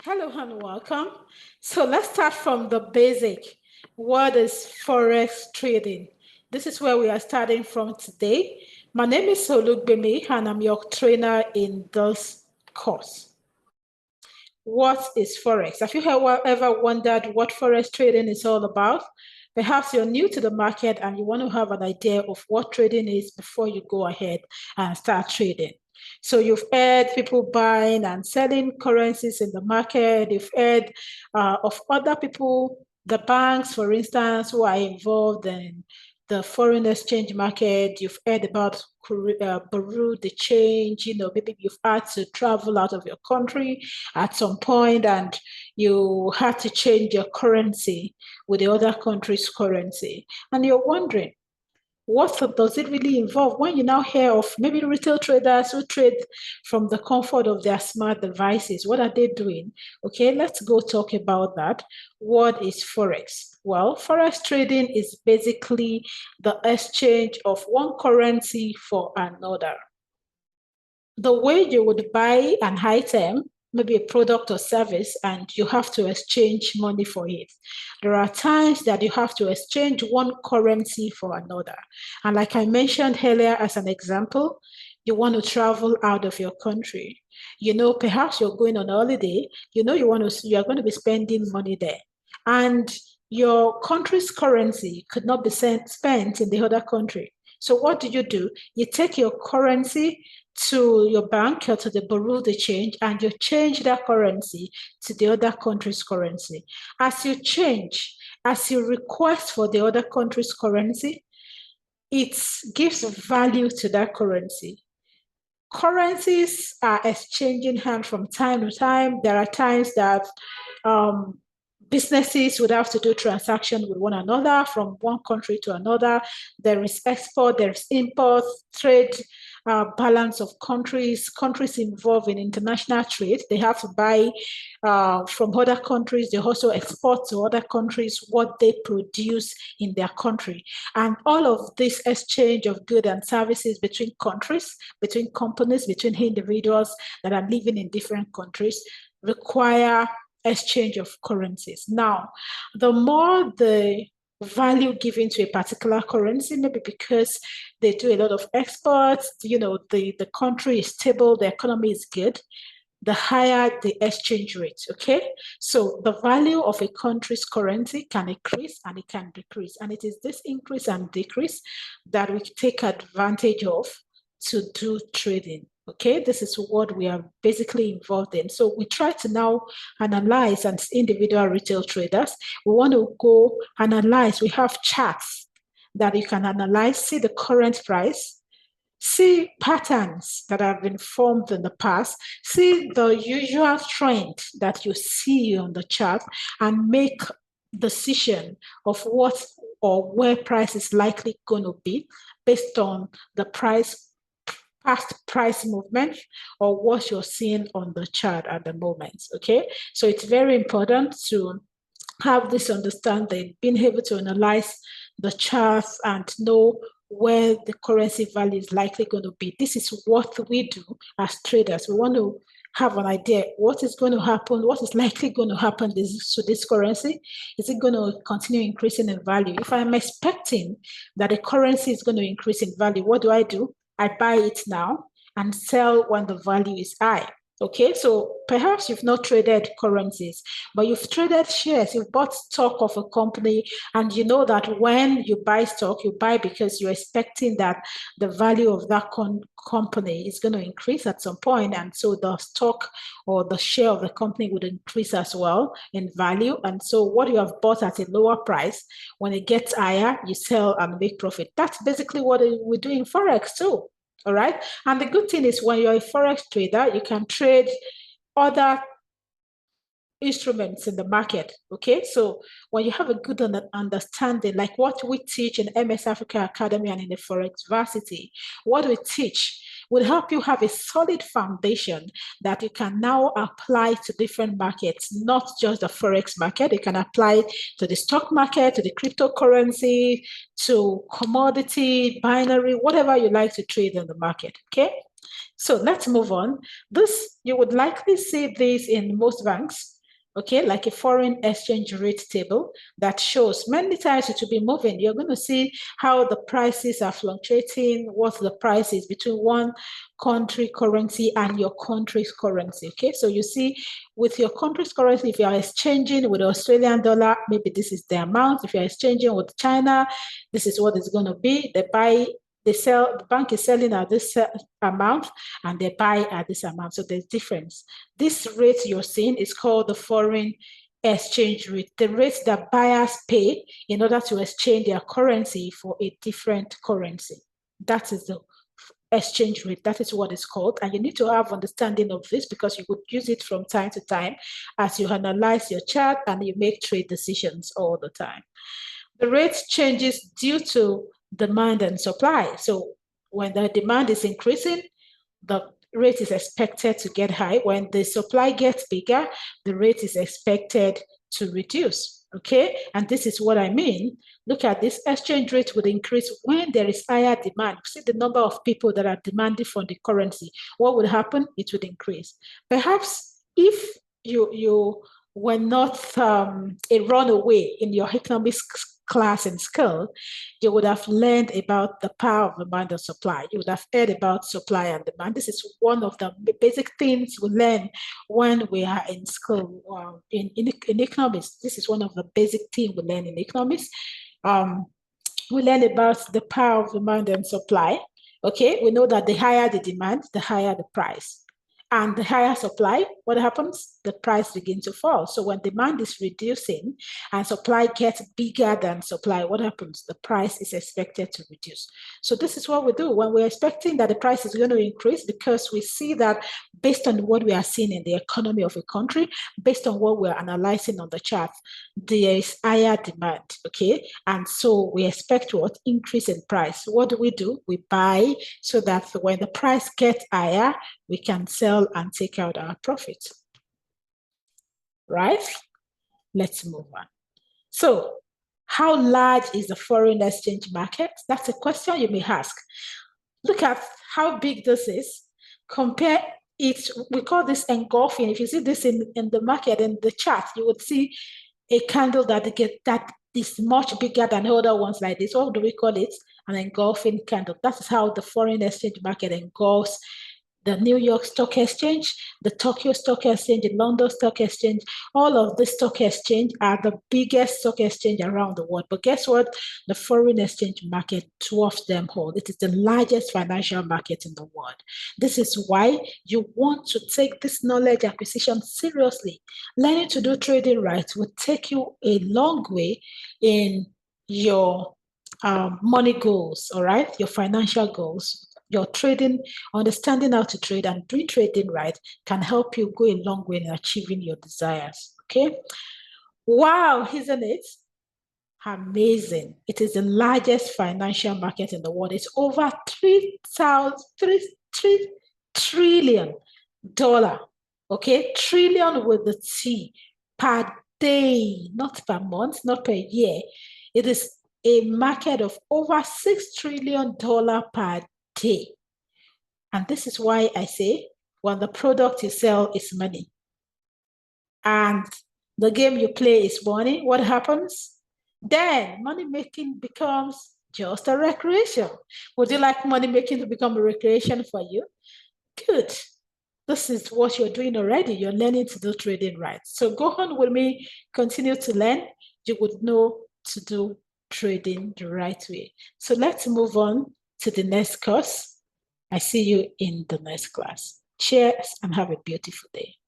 Hello and welcome. So let's start from the basic. What is Forex trading? This is where we are starting from today. My name is Solugbemi and I'm your trainer in this course. What is Forex? Have you ever wondered what Forex trading is all about? Perhaps you're new to the market and you want to have an idea of what trading is before you go ahead and start trading. So you've heard people buying and selling currencies in the market. You've heard of other people, the banks, for instance, who are involved in the foreign exchange market. You've heard about Bureau de change. Maybe you've had to travel out of your country at some point and you had to change your currency with the other country's currency. And you're wondering, what does it really involve? When you now hear of maybe retail traders who trade from the comfort of their smart devices, what are they doing? Okay, let's go talk about that. What is Forex? Well, Forex trading is basically the exchange of one currency for another. The way you would buy an item, maybe a product or service, and you have to exchange money for it. There are times that you have to exchange one currency for another. And like I mentioned earlier as an example, you want to travel out of your country. Perhaps you're going on holiday, you are going to be spending money there. And your country's currency could not be spent in the other country. So what do? You take your currency to your bank or to the bureau de change and you change that currency to the other country's currency. As you request for the other country's currency, it gives value to that currency. Currencies are exchanging hands from time to time. There are times that businesses would have to do transactions with one another from one country to another. There is export, there is import, trade, balance of countries involved in international trade. They have to buy from other countries. They also export to other countries what they produce in their country. And all of this exchange of goods and services between countries, between companies, between individuals that are living in different countries require exchange of currencies. Now, the more the value given to a particular currency, maybe because they do a lot of exports, the country is stable, the economy is good, the higher the exchange rate, okay? So the value of a country's currency can increase and it can decrease. And it is this increase and decrease that we take advantage of to do trading. Okay, this is what we are basically involved in. So we try to now analyze as individual retail traders. We want to go analyze. We have charts that you can analyze, see the current price, see patterns that have been formed in the past, see the usual trend that you see on the chart, and make decision of what or where price is likely going to be based on the past price movement or what you're seeing on the chart at the moment. Okay, so it's very important to have this understanding, being able to analyze the charts and know where the currency value is likely going to be. This is what we do as traders. We want to have an idea what is going to happen, what is likely going to happen to this currency. Is it going to continue increasing in value? If I'm expecting that the currency is going to increase in value, what do? I buy it now and sell when the value is high. Okay, so perhaps you've not traded currencies, but you've traded shares. You've bought stock of a company, and you know that when you buy stock, you buy because you're expecting that the value of that company is going to increase at some point, and so the stock or the share of the company would increase as well in value. And so what you have bought at a lower price, when it gets higher, you sell and make profit. That's basically what we do in Forex too. All right. And the good thing is when you're a Forex trader, you can trade other instruments in the market. Okay. So when you have a good understanding, like what we teach in MS Africa Academy and in the Forex Varsity, what we teach will help you have a solid foundation that you can now apply to different markets, not just the Forex market. You can apply to the stock market, to the cryptocurrency, to commodity, binary, whatever you like to trade in the market. Okay. So let's move on. This, you would likely see this in most banks, okay, like a foreign exchange rate table that shows many times it will be moving. You're going to see how the prices are fluctuating, what the price is between one country currency and your country's currency, okay? So you see with your country's currency, if you are exchanging with the Australian dollar, maybe this is the amount. If you're exchanging with China, this is what it's going to be. They sell, the bank is selling at this amount and they buy at this amount. So there's difference. This rate you're seeing is called the foreign exchange rate, the rate that buyers pay in order to exchange their currency for a different currency. That is the exchange rate. That is what it's called. And you need to have understanding of this because you would use it from time to time as you analyze your chart and you make trade decisions all the time. The rate changes due to demand and supply. So when the demand is increasing, the rate is expected to get high. When the supply gets bigger, the rate is expected to reduce, okay? And this is what I mean. Look at this, exchange rate would increase when there is higher demand. See the number of people that are demanding for the currency. What would happen? It would increase. Perhaps if you were not a runaway in your economics class in school, you would have learned about the power of demand and supply. You would have heard about supply and demand. This is one of the basic things we learn when we are in school. In economics, this is one of the basic things we learn in economics. We learn about the power of demand and supply. Okay, we know that the higher the demand, the higher the price. And the higher supply, what happens? The price begins to fall. So when demand is reducing and supply gets bigger than supply, what happens? The price is expected to reduce. So this is what we do when we're expecting that the price is going to increase, because we see that based on what we are seeing in the economy of a country, based on what we're analyzing on the chart, there is higher demand, okay? And so we expect what? Increase in price. What do? We buy so that when the price gets higher, we can sell and take out our profit, right? Let's move on. So how large is the foreign exchange market? That's a question you may ask. Look at how big this is. Compare it, we call this engulfing. If you see this in the market, in the chart, you would see a candle that is much bigger than other ones like this. What do we call it? An engulfing candle. That is how the foreign exchange market engulfs the New York Stock Exchange, the Tokyo Stock Exchange, the London Stock Exchange. All of the stock exchange are the biggest stock exchange around the world. But guess what? The foreign exchange market dwarfs them all. It is the largest financial market in the world. This is why you want to take this knowledge acquisition seriously. Learning to do trading right will take you a long way in your money goals, all right? Your financial goals. Your trading, understanding how to trade and doing trading right can help you go a long way in achieving your desires, okay? Wow, isn't it? Amazing. It is the largest financial market in the world. It's over $3 trillion, okay? Trillion with the T, per day, not per month, not per year. It is a market of over $6 trillion per day. And this is why I say, when the product you sell is money and the game you play is money, what happens? Then money making becomes just a recreation. Would you like money making to become a recreation for you? Good. This is what you're doing already. You're learning to do trading right. So go on with me, continue to learn. You would know to do trading the right way. So let's move on to the next course. I see you in the next class. Cheers and have a beautiful day.